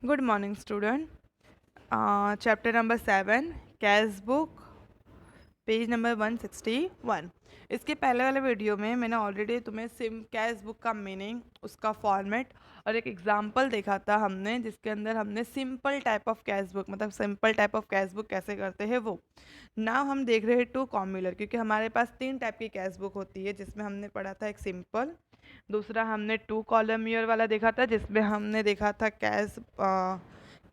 Good morning, student. Chapter number 7, cash book, page number 161। इसके पहले वाले वीडियो में मैंने ऑलरेडी तुम्हें सिम कैश बुक का मीनिंग, उसका फॉर्मेट और एक एग्जांपल देखा था हमने, जिसके अंदर हमने simple type of cash book मतलब simple type of cash book कैसे करते हैं वो। नाउ हम देख रहे हैं टू कॉम्युलर, क्योंकि हमारे पास 3 टाइप की कैश बुक होती है, जिसमें हमने पढ़ा था एक सिंपल, दूसरा हमने 2 कॉलम ईयर वाला देखा था, जिसमें हमने देखा था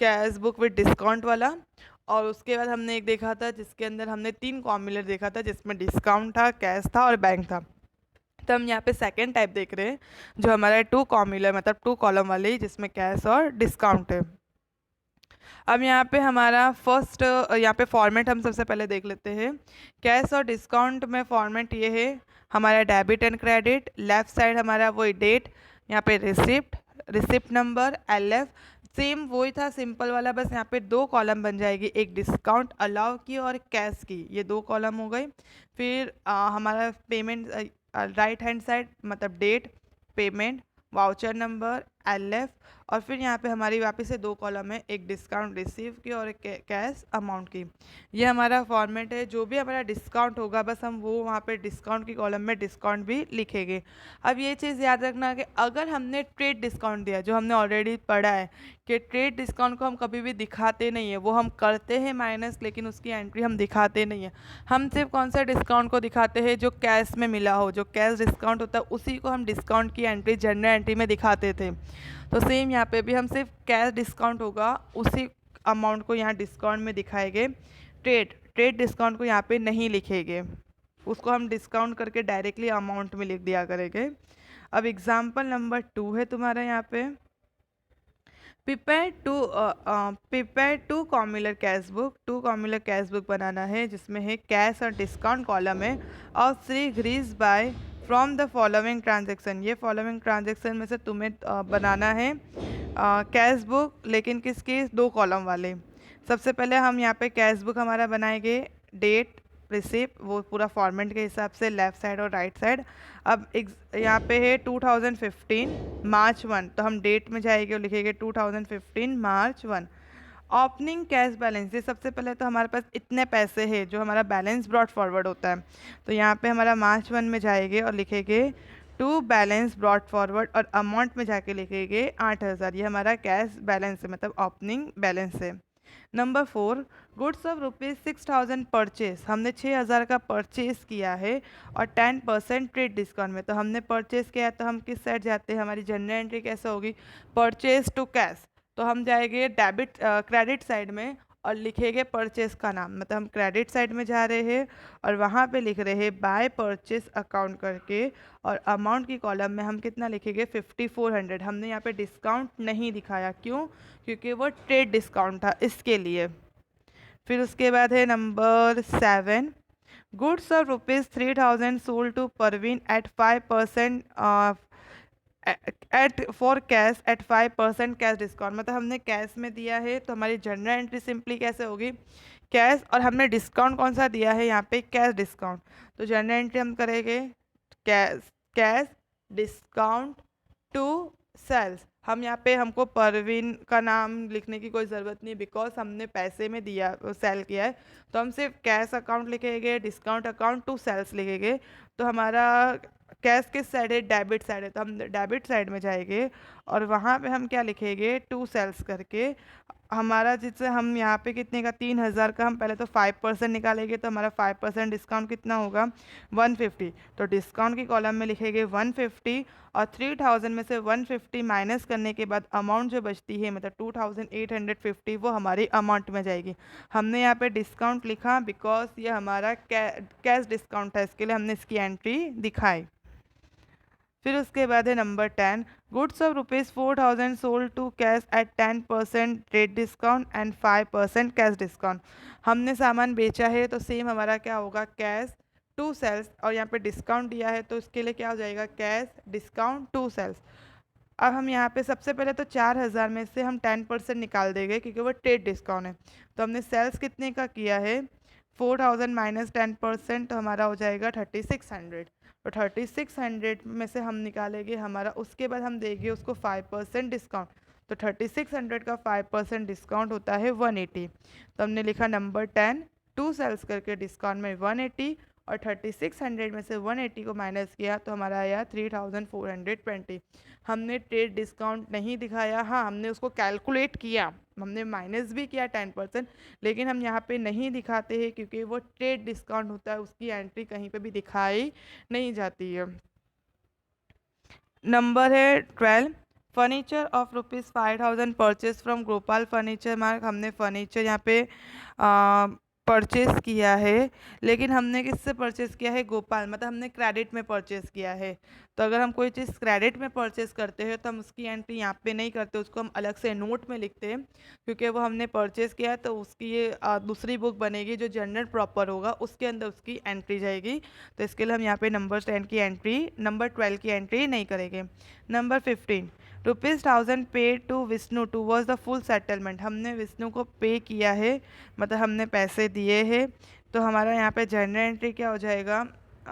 कैश बुक विद डिस्काउंट वाला, और उसके बाद हमने एक देखा था जिसके अंदर हमने 3 कॉम्युलर देखा था, जिसमें डिस्काउंट था, कैश था और बैंक था। तो हम यहाँ पे सेकेंड टाइप देख रहे हैं, जो हमारा 2 कॉम्युलर मतलब 2 कॉलम वाली, जिसमें कैश और डिस्काउंट है। अब यहाँ पे हमारा फर्स्ट यहाँ पे फॉर्मेट हम सबसे पहले देख लेते हैं। कैश और डिस्काउंट में फॉर्मेट ये है, हमारा debit and credit, left side हमारा वही डेट, यहाँ पे रिसिप्ट नंबर, LF, सेम वही था सिंपल वाला, बस यहाँ पे 2 कॉलम बन जाएगी, एक डिस्काउंट अलाउ की और कैश की, ये 2 कॉलम हो गई। फिर हमारा पेमेंट राइट हैंड साइड मतलब date, payment, voucher number, LF, और फिर यहाँ पे हमारी वापस से 2 कॉलम है, एक डिस्काउंट रिसीव की और एक कैश अमाउंट की। ये हमारा फॉर्मेट है। जो भी हमारा डिस्काउंट होगा बस हम वो वहाँ पे डिस्काउंट की कॉलम में डिस्काउंट भी लिखेंगे। अब ये चीज़ याद रखना कि अगर हमने ट्रेड डिस्काउंट दिया, जो हमने ऑलरेडी पढ़ा है कि ट्रेड डिस्काउंट को हम कभी भी दिखाते नहीं है, वो हम करते हैं माइनस, लेकिन उसकी एंट्री हम दिखाते नहीं है। हम सिर्फ कौन सा डिस्काउंट को दिखाते हैं, जो कैश में मिला हो, जो कैश डिस्काउंट होता है उसी को हम डिस्काउंट की एंट्री जनरल एंट्री में दिखाते थे। तो सेम यहाँ पे भी हम सिर्फ कैश डिस्काउंट होगा उसी अमाउंट को यहाँ डिस्काउंट में दिखाएंगे, ट्रेड डिस्काउंट को यहाँ पे नहीं लिखेंगे, उसको हम डिस्काउंट करके डायरेक्टली अमाउंट में लिख दिया करेंगे। अब एग्जाम्पल नंबर 2 है तुम्हारा यहाँ पे, prepare two columnar cash book, 2 columnar cash book बनाना है, जिसमें है कैश और डिस्काउंट कॉलम है, और 3 by from the following transaction, ये फॉलोइंग ट्रांजेक्शन में से तुम्हें बनाना है कैश बुक, लेकिन किसकी, 2 कॉलम वाले। सबसे पहले हम यहाँ पे कैश बुक हमारा बनाएंगे, डेट, रिसिप्ट, वो पूरा फॉर्मेट के हिसाब से लेफ्ट साइड और राइट साइड। अब यहाँ पे है 2015 मार्च 1, तो हम डेट में जाएंगे और लिखेंगे 2015 मार्च 1। ओपनिंग कैश बैलेंस, ये सबसे पहले तो हमारे पास इतने पैसे हैं जो हमारा बैलेंस ब्रॉड फॉरवर्ड होता है, तो यहाँ पे हमारा मार्च 1 में जाएंगे और लिखेंगे टू बैलेंस ब्रॉड फॉरवर्ड, और अमाउंट में जाके लिखेंगे 8000, ये हमारा कैश बैलेंस है मतलब ओपनिंग बैलेंस है। नंबर 4, गुड्स ऑफ ₹6000 परचेज, हमने 6000 का परचेज किया है और 10% ट्रेड डिस्काउंट में, तो हमने परचेज किया है, तो हम किस साइड जाते हैं, हमारी जनरल एंट्री कैसे होगी, परचेज टू कैश, तो हम जाएंगे डेबिट क्रेडिट साइड में और लिखेंगे परचेज का नाम, मतलब हम क्रेडिट साइड में जा रहे हैं और वहाँ पे लिख रहे हैं बाय परचेज अकाउंट करके, और अमाउंट की कॉलम में हम कितना लिखेंगे 5400। हमने यहाँ पे डिस्काउंट नहीं दिखाया, क्यों, क्योंकि वो ट्रेड डिस्काउंट था इसके लिए। फिर उसके बाद है number 7, goods of ₹3000 sold to Parveen at 5% at for cash at 5% cash discount, मतलब हमने कैश में दिया है, तो हमारी जनरल एंट्री सिंपली कैसे होगी, कैश, और हमने डिस्काउंट कौन सा दिया है यहाँ पे, कैश डिस्काउंट, तो जनरल एंट्री हम करेंगे cash cash discount to sales. हम यहाँ पे हमको परवीन का नाम लिखने की कोई ज़रूरत नहीं, बिकॉज हमने पैसे में दिया सेल किया है, तो हम सिर्फ कैश अकाउंट लिखेंगे, डिस्काउंट अकाउंट टू सेल्स लिखेंगे। तो हमारा कैश किस साइड है, डेबिट साइड है, तो हम डेबिट साइड में जाएंगे और वहाँ पे हम क्या लिखेंगे, टू सेल्स करके। हमारा जिससे हम यहाँ पे कितने का, 3000 का, हम पहले तो 5% निकालेंगे, तो हमारा 5% डिस्काउंट कितना होगा, 150, तो डिस्काउंट की कॉलम में लिखेंगे 150, और 3000 में से 150 माइनस करने के बाद अमाउंट जो बचती है मतलब 2850, वो हमारी अमाउंट में जाएगी। हमने यहाँ पे डिस्काउंट लिखा बिकॉज ये हमारा कैश डिस्काउंट है, इसके लिए हमने इसकी एंट्री दिखाई। फिर उसके बाद है number 10, goods of ₹4000 sold to cash at 10% trade discount and 5% cash discount. हमने सामान बेचा है, तो सेम हमारा क्या होगा, कैश टू सेल्स, और यहाँ पे डिस्काउंट दिया है, तो उसके लिए क्या हो जाएगा, कैश डिस्काउंट टू सेल्स। अब हम यहाँ पे सबसे पहले तो 4000 में से हम 10% निकाल देंगे, क्योंकि वो ट्रेड डिस्काउंट है, तो हमने सेल्स कितने का किया है, 4000 माइनस 10%, तो हमारा हो जाएगा 3600, तो 3600 में से हम निकालेंगे हमारा, उसके बाद हम देंगे उसको 5% डिस्काउंट, तो 3600 का 5% डिस्काउंट होता है 180। तो हमने लिखा नंबर 10, 2 सेल्स करके डिस्काउंट में 180 और 3600 में से 180 को माइनस किया तो हमारा आया 3420। हमने ट्रेड डिस्काउंट नहीं दिखाया, हाँ हमने उसको कैलकुलेट किया, हमने माइनस भी किया 10%, लेकिन हम यहाँ पे नहीं दिखाते हैं क्योंकि वो ट्रेड डिस्काउंट होता है, उसकी एंट्री कहीं पे भी दिखाई नहीं जाती है। नंबर है 12, furniture of ₹5000 purchase from Gopal furniture mark. हमने फर्नीचर यहाँ पे परचेस किया है, लेकिन हमने किससे परचेस किया है? गोपाल, मतलब हमने क्रेडिट में परचेस किया है। तो अगर हम कोई चीज़ क्रेडिट में परचेस करते हैं तो हम उसकी एंट्री यहाँ पे नहीं करते, उसको हम अलग से नोट में लिखते हैं, क्योंकि वो हमने परचेस किया है तो उसकी ये दूसरी बुक बनेगी जो जनरल प्रॉपर होगा, उसके अंदर उसकी एंट्री जाएगी। तो इसके लिए हम यहाँ पे नंबर 10 की एंट्री, नंबर 12 की एंट्री नहीं करेंगे। Number 15, ₹1000 paid to Vishnu towards the full settlement. हमने विष्णु को पे किया है, मतलब हमने पैसे दिए हैं। तो हमारा यहाँ पे जनरल एंट्री क्या हो जाएगा?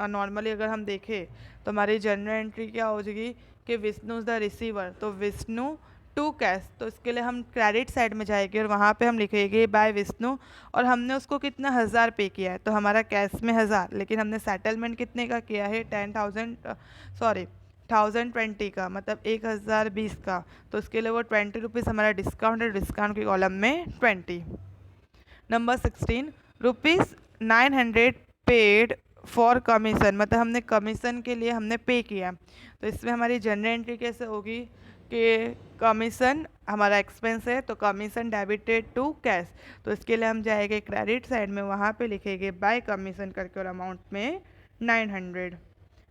नॉर्मली अगर हम देखें तो हमारी जनरल एंट्री क्या हो जाएगी कि विष्णु इज़ द रिसीवर, तो विष्णु टू कैश। तो इसके लिए हम क्रेडिट साइड में जाएंगे और वहाँ पे हम लिखेंगे बाय विष्णु, और हमने उसको कितना 1000 पे किया है, तो हमारा कैश में 1000, लेकिन हमने सेटलमेंट कितने का किया है? 1020 का, मतलब 1020 का। तो उसके लिए वो 20 रुपीज़ हमारा डिस्काउंट है, डिस्काउंट के कॉलम में 20। नंबर 16, ₹900 पेड फॉर कमीशन, मतलब हमने कमीशन के लिए हमने पे किया। तो इसमें हमारी जनरल एंट्री कैसे होगी कि कमीशन हमारा एक्सपेंस है, तो कमीशन डेबिटेड टू कैश। तो इसके लिए हम जाएंगे क्रेडिट साइड में, वहाँ पे लिखेंगे बाय कमीशन करके और अमाउंट में 900।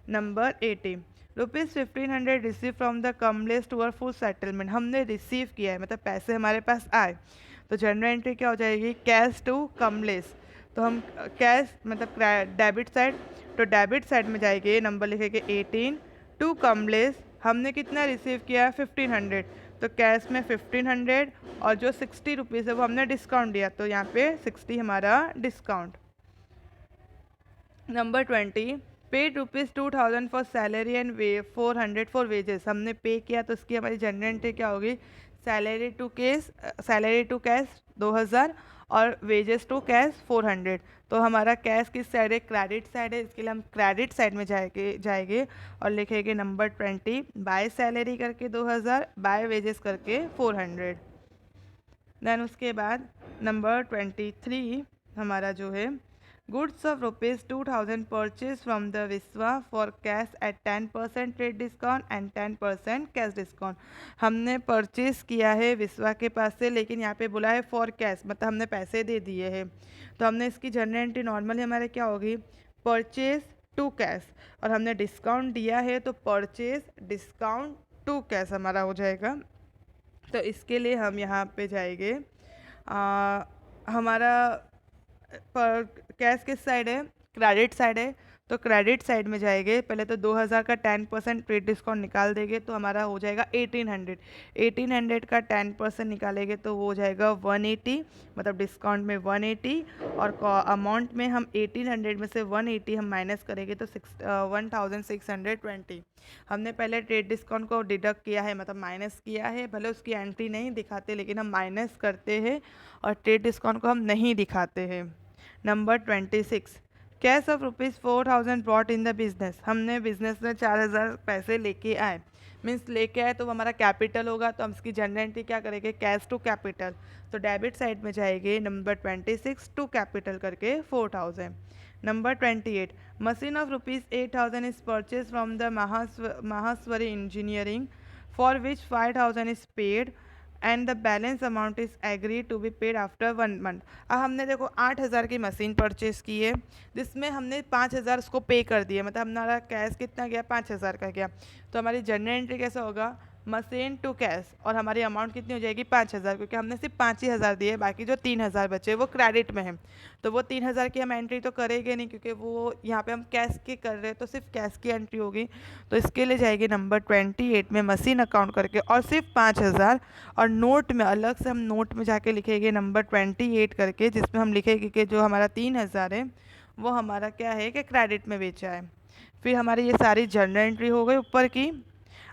Number 18, ₹1500 receive from the Kamlesh to full settlement. हमने रिसीव किया है, मतलब पैसे हमारे पास आए। तो जनरल एंट्री क्या हो जाएगी? Cash to Kamlesh. तो हम कैश मतलब डेबिट साइड, तो डेबिट साइड में जाएंगे, नंबर लिखेंगे 18 टू कमलेस। हमने कितना रिसीव किया? 1500। तो कैश में 1500 और जो 60 रुपीज़ है वो हमने डिस्काउंट दिया, तो यहाँ पे 60 हमारा discount. Number 20, paid ₹2000 for salary and 400 for wages. हमने पे किया तो उसकी हमारी जनरल एंट्री क्या होगी? सैलरी टू कैश 2000 और वेजेस टू कैश 400। तो हमारा कैश किस साइड है? क्रेडिट साइड है, इसके लिए हम क्रेडिट साइड में जाएंगे और लिखेंगे नंबर 20 बाय सैलरी करके 2000, बाय वेजेस करके 400। देन उसके बाद नंबर 23 हमारा जो है, goods of ₹2000 purchase from the Vishwa for cash at 10% trade discount and 10% cash discount. हमने परचेज किया है विश्वा के पास से, लेकिन यहाँ पे बोला है फॉर कैश, मतलब हमने पैसे दे दिए हैं। तो हमने इसकी जनरल एंट्री नॉर्मली हमारे क्या होगी? परचेज टू कैश, और हमने डिस्काउंट दिया है तो परचेज डिस्काउंट टू कैश हमारा हो जाएगा। तो इसके लिए हम यहाँ पे जाएंगे, हमारा पर कैश किस साइड है? क्रेडिट साइड है, तो क्रेडिट साइड में जाएंगे। पहले तो 2000 का 10% ट्रेड डिस्काउंट निकाल देंगे तो हमारा हो जाएगा 1800। 1800 का 10% निकालेंगे तो वो हो जाएगा 180, मतलब डिस्काउंट में 180, और अमाउंट में हम 1800 में से 180 हम माइनस करेंगे तो 1620। हमने पहले ट्रेड डिस्काउंट को डिडक्ट किया है, मतलब माइनस किया है, भले उसकी एंट्री नहीं दिखाते लेकिन हम माइनस करते हैं और ट्रेड डिस्काउंट को हम नहीं दिखाते हैं। Number 26, cash of ₹4000 brought in the business. हमने बिजनेस में 4000 पैसे लेके आए, मीन्स लेके आए तो वो हमारा कैपिटल होगा, तो हम इसकी जनरल एंट्री क्या करेंगे? Cash to capital. तो डेबिट साइड में जाएंगे, नंबर 26 टू कैपिटल करके 4000। Number 28, machine of ₹8000 is purchase from the Maheshwari Engineering for which 5000 is paid and the balance amount is agree to be paid after 1 month. अब हमने देखो 8000 की machine purchase की है, जिसमें हमने 5000 उसको पे कर दिया, मतलब हमारा कैश कितना गया? 5000 का गया। तो हमारी जनरल एंट्री कैसा होगा? मशीन टू कैश, और हमारी अमाउंट कितनी हो जाएगी? 5000, क्योंकि हमने सिर्फ 5000 दिए, बाकी जो 3000 बचे वो क्रेडिट में है। तो वो 3000 की हम एंट्री तो करेंगे नहीं, क्योंकि वो यहाँ पे हम कैश की कर रहे हैं, तो सिर्फ कैश की एंट्री होगी। तो इसके लिए जाएगी नंबर 28 में मशीन अकाउंट करके और सिर्फ 5000, और नोट में अलग से हम नोट में जाके लिखेंगे नंबर 28 करके, जिसमें हम लिखेंगे कि जो हमारा 3000 है वो हमारा क्या है कि क्रेडिट में बेचा है। फिर हमारी ये सारी जनरल एंट्री हो गई ऊपर की।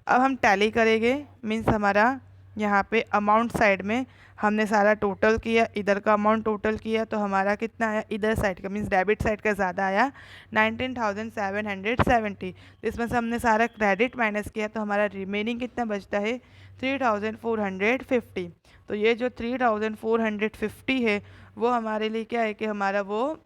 अब हम टैली करेंगे, मीन्स हमारा यहाँ पे अमाउंट साइड में हमने सारा टोटल किया, इधर का अमाउंट टोटल किया तो हमारा कितना आया, इधर साइड का मीन्स डेबिट साइड का ज़्यादा आया 19,770। इसमें से हमने सारा क्रेडिट माइनस किया तो हमारा रिमेनिंग कितना बचता है 3,450। तो ये जो 3,450 है वो हमारे लिए क्या है कि हमारा वो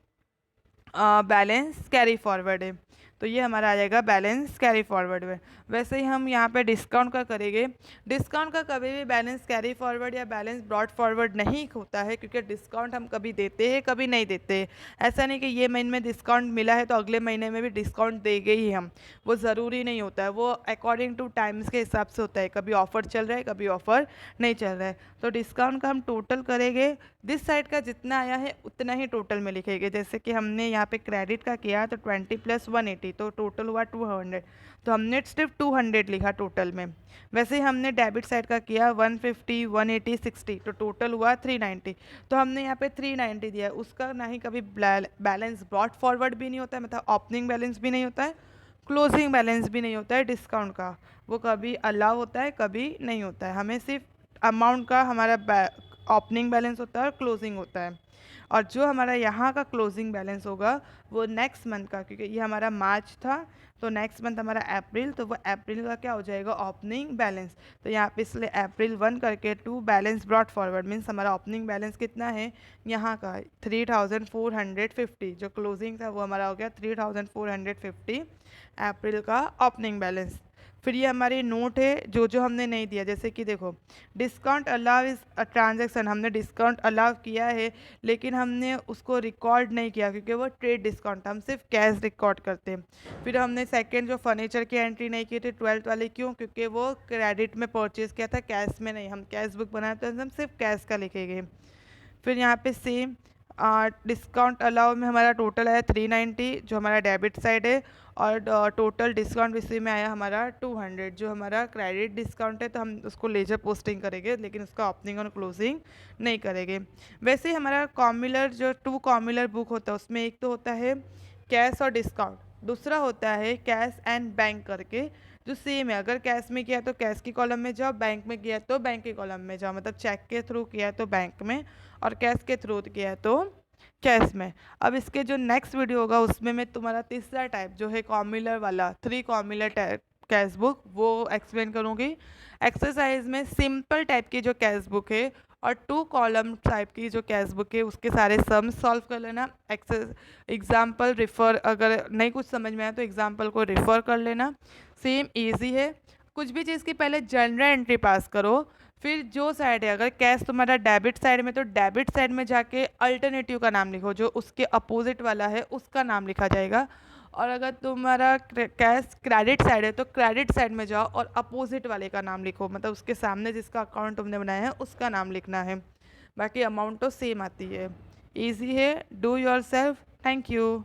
बैलेंस कैरी फॉरवर्ड है। तो ये हमारा आ जाएगा बैलेंस कैरी फॉरवर्ड में। वैसे ही हम यहाँ पे डिस्काउंट का करेंगे। डिस्काउंट का कभी भी बैलेंस कैरी फॉरवर्ड या बैलेंस ब्रॉड फॉरवर्ड नहीं होता है, क्योंकि डिस्काउंट हम कभी देते हैं कभी नहीं देते हैं। ऐसा नहीं कि ये महीने में डिस्काउंट मिला है तो अगले महीने में भी डिस्काउंट देंगे ही हम, वो ज़रूरी नहीं होता है। वो अकॉर्डिंग टू टाइम्स के हिसाब से होता है, कभी ऑफर चल रहा है कभी ऑफर नहीं चल रहा है। तो डिस्काउंट का हम टोटल करेंगे, दिस साइड का जितना आया है उतना ही टोटल में लिखेंगे। जैसे कि हमने यहाँ पे क्रेडिट का किया तो 20 + 180 तो टोटल हुआ 200, तो हमने सिर्फ 200 लिखा टोटल में। वैसे ही हमने डेबिट साइड का किया 150 180 60 तो टोटल हुआ 390, तो हमने यहाँ पे 390 दिया। उसका ना ही कभी बैलेंस ब्रॉड फॉरवर्ड भी नहीं होता है, मतलब ओपनिंग बैलेंस भी नहीं होता है, क्लोजिंग बैलेंस भी नहीं होता है डिस्काउंट का। वो कभी अलाउ होता है कभी नहीं होता है। हमें सिर्फ अमाउंट का हमारा ओपनिंग बैलेंस होता है और क्लोजिंग होता है। और जो हमारा यहाँ का क्लोजिंग बैलेंस होगा वो नेक्स्ट मंथ का, क्योंकि ये हमारा मार्च था तो नेक्स्ट मंथ हमारा अप्रैल, तो वो अप्रैल का क्या हो जाएगा ओपनिंग बैलेंस। तो यहाँ पे इसलिए अप्रैल 1 करके 2 बैलेंस ब्रॉड फॉरवर्ड मीन्स हमारा ओपनिंग बैलेंस कितना है यहाँ का 3,450। जो क्लोजिंग था वो हमारा हो गया 3,450 अप्रैल का ओपनिंग बैलेंस। फिर ये हमारी नोट है जो जो हमने नहीं दिया, जैसे कि देखो discount allow is a transaction, हमने डिस्काउंट अलाउ किया है लेकिन हमने उसको रिकॉर्ड नहीं किया क्योंकि वो ट्रेड डिस्काउंट, हम सिर्फ कैश रिकॉर्ड करते हैं। फिर हमने सेकंड जो फर्नीचर की एंट्री नहीं की थी 12th वाली, क्यों, क्योंकि वो क्रेडिट में परचेज किया था कैश में नहीं, हम कैश बुक बनाए तो हम सिर्फ कैश का लिखेंगे। फिर यहाँ पे सेम डिस्काउंट अलाउ में हमारा टोटल आया 390 जो हमारा डेबिट साइड है, और टोटल डिस्काउंट इसी में आया हमारा 200 जो हमारा क्रेडिट डिस्काउंट है। तो हम उसको लेजर पोस्टिंग करेंगे लेकिन उसका ओपनिंग और क्लोजिंग नहीं करेंगे। वैसे ही हमारा कॉम्युलर जो 2 कॉम्युलर बुक होता है उसमें एक तो होता है कैश और डिस्काउंट, दूसरा होता है कैश एंड बैंक करके, जो सेम है। अगर कैश में किया तो कैश की कॉलम में जाओ, बैंक में किया तो बैंक के कॉलम में जाओ, मतलब चेक के थ्रू किया तो बैंक में और कैश के थ्रू किया तो कैश में। अब इसके जो नेक्स्ट वीडियो होगा उसमें मैं तुम्हारा तीसरा टाइप जो है कॉम्युलर वाला 3 कॉम्युलर कैश बुक वो एक्सप्लेन करूँगी। एक्सरसाइज में सिंपल टाइप की जो कैश बुक है और 2 कॉलम टाइप की जो कैश बुक है उसके सारे सम सॉल्व कर लेना। एग्जाम्पल रिफ़र, अगर नहीं कुछ समझ में आया तो एग्जाम्पल को रिफ़र कर लेना। सेम इजी है। कुछ भी चीज़ की पहले जनरल एंट्री पास करो, फिर जो साइड है अगर कैश तुम्हारा डेबिट साइड में तो डेबिट साइड में जाके अल्टरनेटिव का नाम लिखो, जो उसके अपोजिट वाला है उसका नाम लिखा जाएगा। और अगर तुम्हारा कैश क्रेडिट साइड है तो क्रेडिट साइड में जाओ और अपोजिट वाले का नाम लिखो, मतलब उसके सामने जिसका अकाउंट तुमने बनाया है उसका नाम लिखना है। बाकी अमाउंट तो सेम आती है, ईजी है, do your self. Thank you.